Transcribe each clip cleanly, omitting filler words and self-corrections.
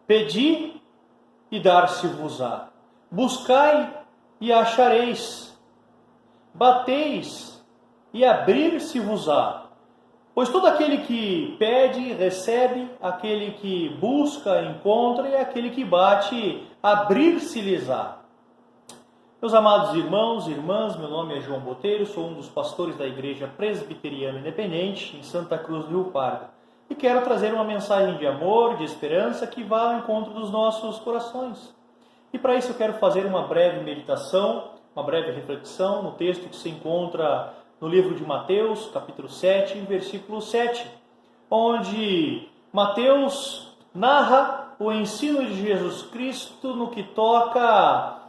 Pedi e dar-se-vos-á. Buscai e achareis. Bateis e abrir-se-vos-á. Pois todo aquele que pede, recebe, aquele que busca, encontra, e aquele que bate, abrir-se-lhes-á. Meus amados irmãos e irmãs, meu nome é João Boteiro, sou um dos pastores da Igreja Presbiteriana Independente, em Santa Cruz do Rio Pardo. E quero trazer uma mensagem de amor, de esperança, que vá ao encontro dos nossos corações. E para isso eu quero fazer uma breve meditação, uma breve reflexão no texto que se encontra no livro de Mateus, capítulo 7, versículo 7, onde Mateus narra o ensino de Jesus Cristo no que toca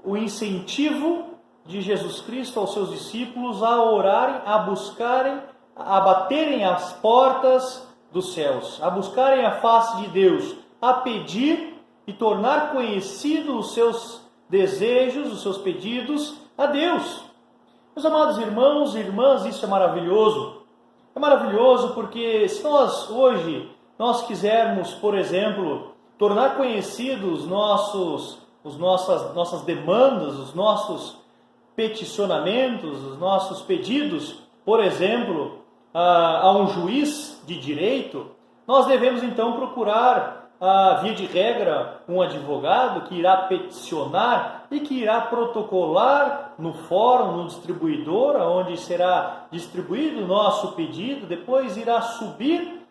o incentivo de Jesus Cristo aos seus discípulos a orarem, a buscarem, a baterem as portas dos céus, a buscarem a face de Deus, a pedir e tornar conhecidos os seus desejos, os seus pedidos a Deus. Meus amados irmãos e irmãs, isso é maravilhoso. É maravilhoso porque se hoje nós quisermos, por exemplo, tornar conhecidos nossas demandas, os nossos peticionamentos, os nossos pedidos, por exemplo, a um juiz de direito, nós devemos então procurar, via de regra, um advogado que irá peticionar e que irá protocolar no fórum, no distribuidor, onde será distribuído o nosso pedido, depois irá subir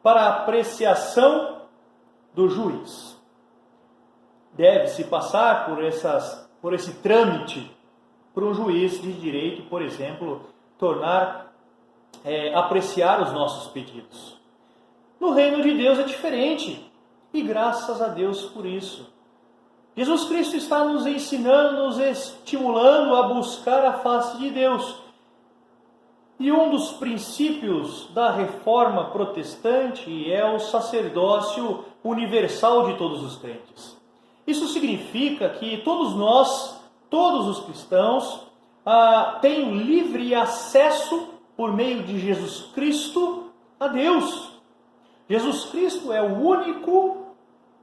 para a apreciação do juiz. Deve-se passar por esse trâmite para um juiz de direito, por exemplo, apreciar os nossos pedidos. No reino de Deus é diferente, e graças a Deus por isso. Jesus Cristo está nos ensinando, nos estimulando a buscar a face de Deus. E um dos princípios da reforma protestante é o sacerdócio universal de todos os crentes. Isso significa que todos nós, todos os cristãos, têm livre acesso por meio de Jesus Cristo a Deus. Jesus Cristo é o único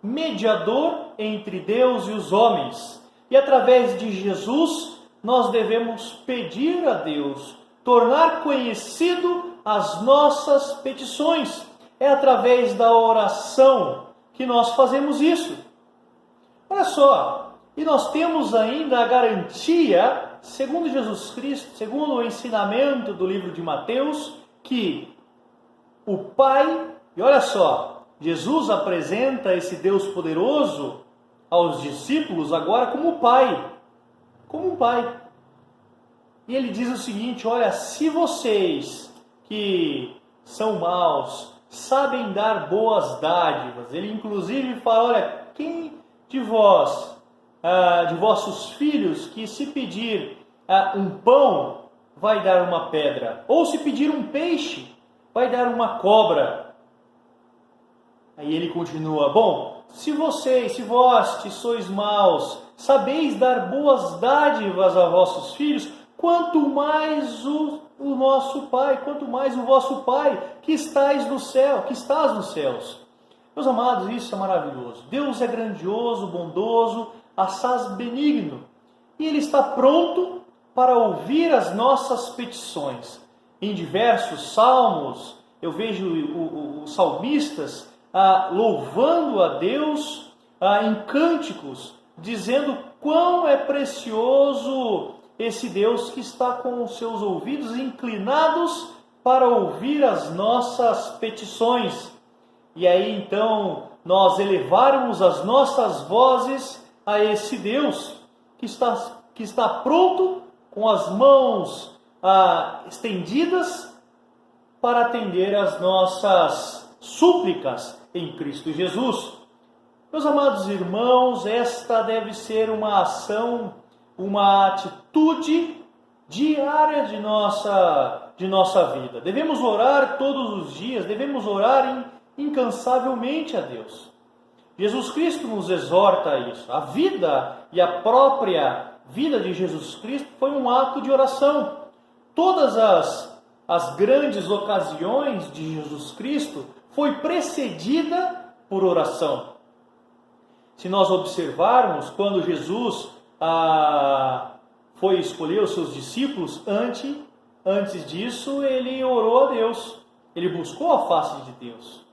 mediador entre Deus e os homens. E através de Jesus, nós devemos pedir a Deus, tornar conhecido as nossas petições. É através da oração que nós fazemos isso. Olha só, e nós temos ainda a garantia, segundo Jesus Cristo, segundo o ensinamento do livro de Mateus, que o Pai, e olha só, Jesus apresenta esse Deus poderoso aos discípulos agora como Pai, como um Pai. E ele diz o seguinte: olha, se vocês que são maus sabem dar boas dádivas, ele inclusive fala, olha, quem de vossos filhos, que se pedir um pão, vai dar uma pedra, ou se pedir um peixe, vai dar uma cobra. Aí ele continua, bom, se vós que sois maus, sabeis dar boas dádivas a vossos filhos, quanto mais o nosso Pai, quanto mais o vosso Pai, que estás nos céus. Meus amados, isso é maravilhoso. Deus é grandioso, bondoso, assaz benigno. E Ele está pronto para ouvir as nossas petições. Em diversos salmos, eu vejo os salmistas louvando a Deus em cânticos, dizendo quão é precioso esse Deus que está com os seus ouvidos inclinados para ouvir as nossas petições. E aí então nós elevarmos as nossas vozes a esse Deus que está pronto, com as mãos estendidas para atender as nossas súplicas em Cristo Jesus. Meus amados irmãos, esta deve ser uma ação, uma atitude diária de nossa vida. Devemos orar todos os dias, devemos orar incansavelmente a Deus. Jesus Cristo nos exorta a isso. A vida e a própria vida de Jesus Cristo foi um ato de oração. Todas as grandes ocasiões de Jesus Cristo foi precedida por oração. Se nós observarmos, quando Jesus foi escolher os seus discípulos, antes disso ele orou a Deus, ele buscou a face de Deus.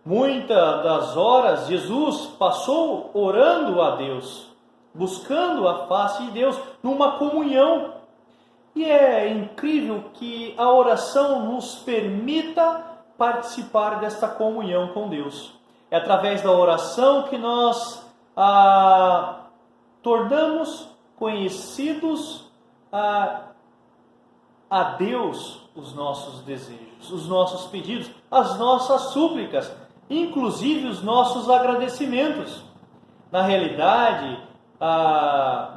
Muitas das horas Jesus passou orando a Deus, buscando a face de Deus, numa comunhão. E é incrível que a oração nos permita participar desta comunhão com Deus. É através da oração que nós tornamos conhecidos a Deus os nossos desejos, os nossos pedidos, as nossas súplicas, inclusive os nossos agradecimentos. Na realidade,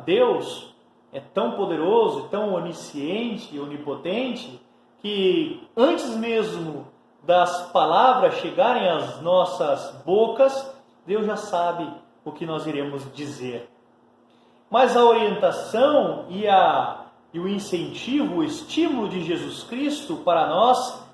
Deus é tão poderoso, tão onisciente e onipotente, que antes mesmo das palavras chegarem às nossas bocas, Deus já sabe o que nós iremos dizer. Mas a orientação e o incentivo, o estímulo de Jesus Cristo para nós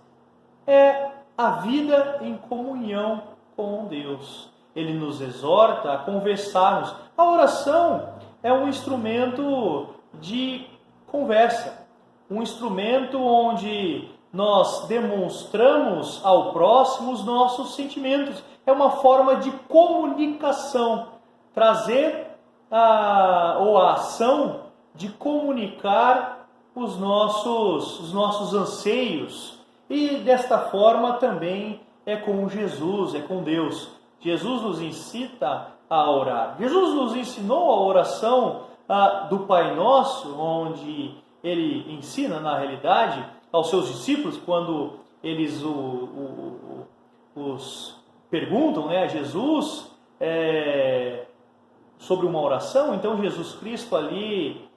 é a vida em comunhão com Deus. Ele nos exorta a conversarmos. A oração é um instrumento de conversa, um instrumento onde nós demonstramos ao próximo os nossos sentimentos. É uma forma de comunicação, trazer a ação de comunicar os nossos anseios. E desta forma também é com Jesus, é com Deus. Jesus nos incita a orar. Jesus nos ensinou a oração do Pai Nosso, onde Ele ensina, na realidade, aos seus discípulos, quando eles os perguntam, a Jesus sobre uma oração. Então Jesus Cristo ali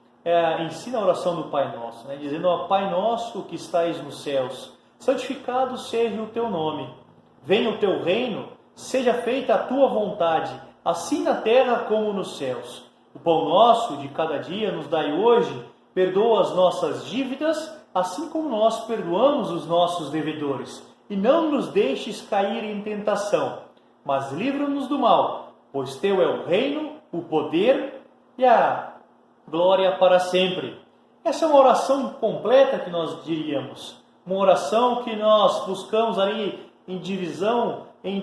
ensina a oração do Pai Nosso, dizendo: ó Pai Nosso que estais nos céus, santificado seja o teu nome, venha o teu reino, seja feita a tua vontade, assim na terra como nos céus. O pão nosso de cada dia nos dai hoje, perdoa as nossas dívidas, assim como nós perdoamos os nossos devedores. E não nos deixes cair em tentação, mas livra-nos do mal, pois teu é o reino, o poder e a glória para sempre. Essa é uma oração completa que nós diríamos. Uma oração que nós buscamos ali em divisão em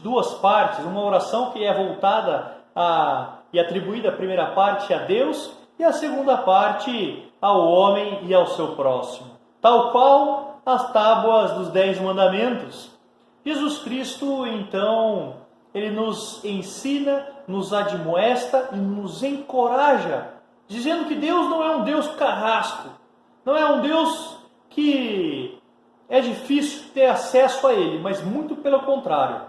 duas partes. Uma oração que é voltada e atribuída a primeira parte a Deus e a segunda parte ao homem e ao seu próximo. Tal qual as tábuas dos 10 mandamentos. Jesus Cristo, então, Ele nos ensina, nos admoesta e nos encoraja, dizendo que Deus não é um Deus carrasco, não é um Deus que é difícil ter acesso a Ele, mas muito pelo contrário.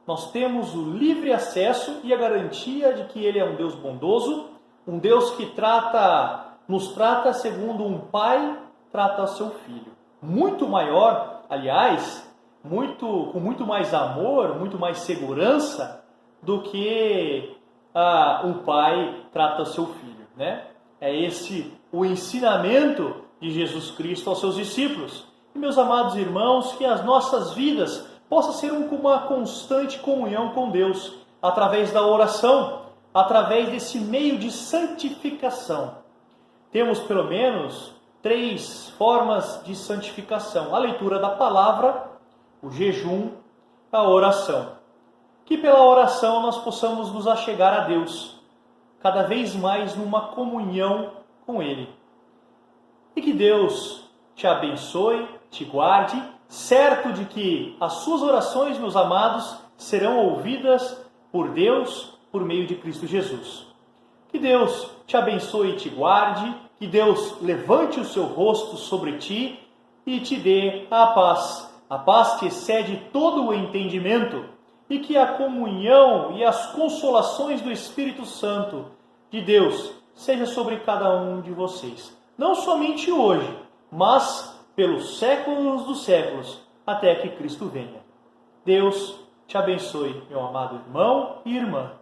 Nós temos o livre acesso e a garantia de que Ele é um Deus bondoso, um Deus que nos trata segundo um pai trata seu filho. Muito maior, aliás, com muito mais amor, muito mais segurança do que um pai trata seu filho, É esse o ensinamento de Jesus Cristo aos seus discípulos. E, meus amados irmãos, que as nossas vidas possam ser uma constante comunhão com Deus, através da oração, através desse meio de santificação. Temos pelo menos 3 formas de santificação: a leitura da palavra, o jejum, a oração. Que pela oração nós possamos nos achegar a Deus, cada vez mais numa comunhão com Ele. E que Deus te abençoe, te guarde, certo de que as suas orações, meus amados, serão ouvidas por Deus por meio de Cristo Jesus. Que Deus te abençoe e te guarde, que Deus levante o seu rosto sobre ti e te dê a paz que excede todo o entendimento, e que a comunhão e as consolações do Espírito Santo de Deus seja sobre cada um de vocês. Não somente hoje, mas pelos séculos dos séculos, até que Cristo venha. Deus te abençoe, meu amado irmão e irmã.